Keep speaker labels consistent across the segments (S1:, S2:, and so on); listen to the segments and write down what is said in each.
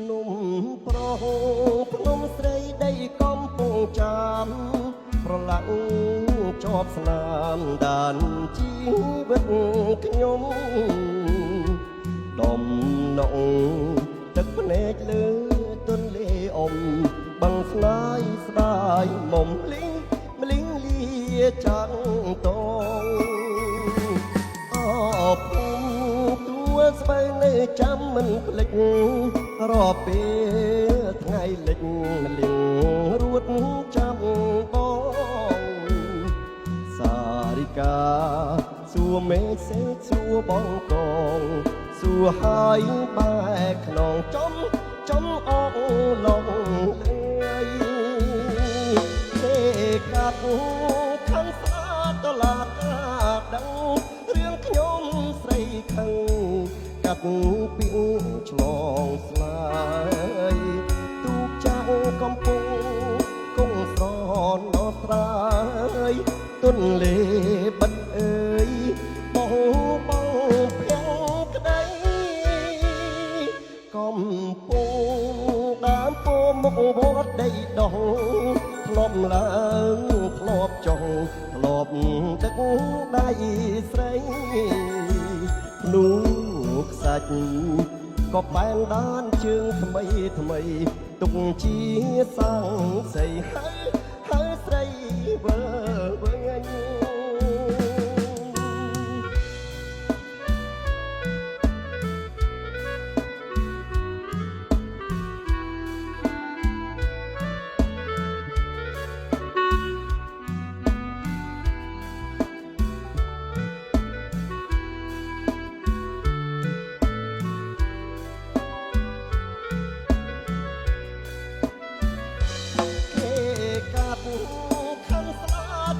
S1: นมប្រុសភ្នំស្រីដីកំពង់ចាមប្រឡាក់ជាប់ស្នាមដានជីវិតខ្ញុំដំណងទឹកភ្នែកលើទន្លេអមបង្ស្នាយស្ដាយមុំលីងម្លីងលាចាំងតងអភូមិទួស្បែកនៅចាំមិនភ្លេចរាប់ពេលថ្ងៃលិចលៀងរួតចាំបងសារិកាសួរមេសេកសួរបងកងសួរហើយបែកខ្នងចំអងឡងលេយទេកាត់ខាងស្អាតតឡាកាដឹងរឿងខ្ញុំស្រីខឹងកាត់ពីឆ្លងស្លាយទូកចៅកំពុងគង់ស្រនអត្រាយទុនលេបិទអើយបងភៀងក្ដីកំពុងដើមពោមុខវត្តដីដោះធ្លាប់ឡើងធ្លាប់ចុះធ្លាប់ទឹកដៃស្រីនោះខ្សាច់ក៏បែនដានជើងថ្មីទុកជាសាំងសីហើយស្រីវើវិញ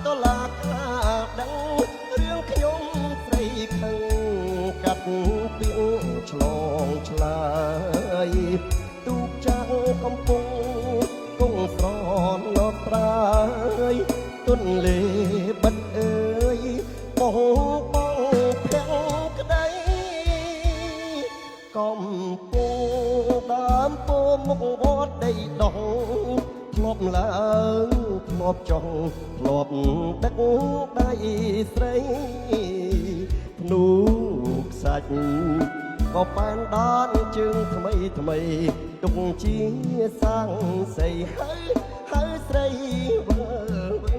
S1: តឡាកាដឹងរឿងខ្ញុំស្រីខឹងកាត់ពីឆ្លងឆ្លើយទូកចៅកំពុងគង់ស្រននត់ប្រាយទុនលេបិទអើយបងភៀងក្ដីកំពុងដើមពោមុខវត្តដីដោះធ្លាប់ឡើងធ្លាប់ចុះធ្លាប់ទឹកដៃស្រីភ្នូខ្សាច់ក៏ប៉ែនដានជើងថ្មីទុកជាសាំងសីហើយស្រីវើ